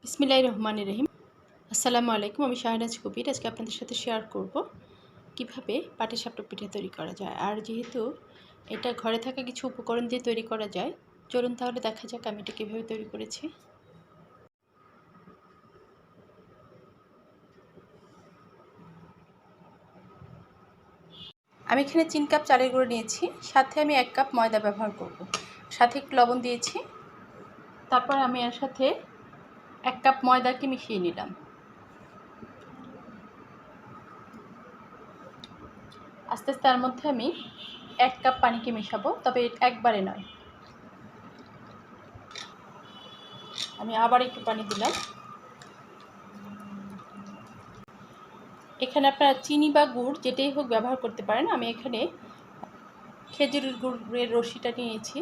বিসমিল্লাহির রহমানির রহিম। আসসালামু আলাইকুম। আমি শাহনাজ কবির। আজকে আপনাদের সাথে শেয়ার করব কিভাবে পাটিসাপটা পিঠা তৈরি করা যায়। আর যেহেতু এটা ঘরে থাকা কিছু উপকরণ দিয়ে তৈরি করা যায়, চলুন তাহলে দেখা যাক আমি এটা কীভাবে তৈরি করেছি। আমি এখানে 3 কাপ চালের গুঁড়ো নিয়েছি, সাথে আমি 1 কাপ ময়দা ব্যবহার করব, সাথে একটু লবণ দিয়েছি। তারপর আমি এর সাথে 1 কাপ ময়দাকে মিশিয়ে নিলাম। আস্তে আস্তে তার মধ্যে আমি 1 কাপ পানিকে মেশাবো, তবে একবারে নয়। আমি আবার একটু পানি দিলাম। এখানে আপনারা চিনি বা গুড় যেটাই হোক ব্যবহার করতে পারেন। আমি এখানে খেজুরের গুড়ের রশিটা নিয়েছি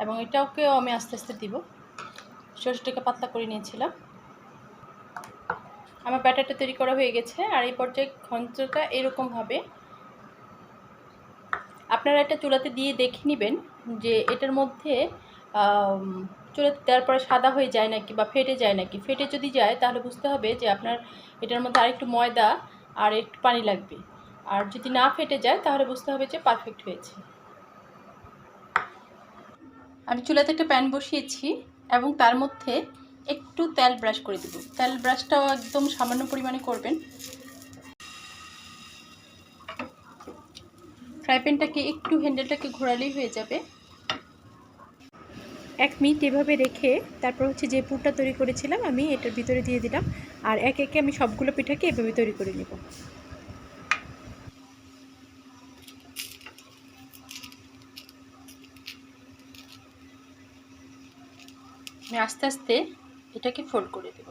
এবং এটাকেও আমি আস্তে আস্তে দিব। সরষেটাকে পাতলা করে নিয়েছিলাম। আমার ব্যাটারটা তৈরি করা হয়ে গেছে। আর এই পর্যায়ে ঘনত্বটা এরকম হবে। আপনারা এটা চুলাতে দিয়ে দেখে নেবেন যে এটার মধ্যে চুলাতে দেওয়ার পরে সাদা হয়ে যায় নাকি বা ফেটে যায় নাকি। ফেটে যদি যায় তাহলে বুঝতে হবে যে আপনার এটার মধ্যে আরেকটু ময়দা আর একটু পানি লাগবে। আর যদি না ফেটে যায় তাহলে বুঝতে হবে যে পারফেক্ট হয়েছে। আমি চুলাতে একটা প্যান বসিয়েছি এবং তার মধ্যে একটু তেল ব্রাশ করে দেব। তেল ব্রাশটাও একদম সামান্য পরিমাণে করবেন। ফ্রাই প্যানটাকে একটু হ্যান্ডেলটাকে ঘোরালেই হয়ে যাবে। 1 মিনিট এভাবে রেখে তারপর যে পুরটা তৈরি করেছিলাম আমি এটার ভিতরে দিয়ে দিলাম। আর একে একে আমি সবগুলো পিঠাকে এভাবে তৈরি করে নেব। আমি আস্তে আস্তে এটাকে ফোল্ড করে দেব।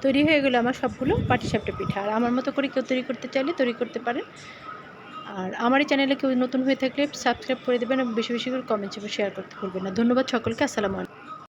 তৈরি হয়ে গেলো আমার সবগুলো পাটিসাপটা পিঠা। আর আমার মতো করে কেউ তৈরি করতে চাইলে তৈরি করতে পারেন। আর আমার এই চ্যানেলে কেউ নতুন হয়ে থাকলে সাবস্ক্রাইব করে দেবেন এবং বেশি বেশি করে কমেন্টস এবং শেয়ার করতে ভুলবেন না। ধন্যবাদ সকলকে। আসসালামু আলাইকুম।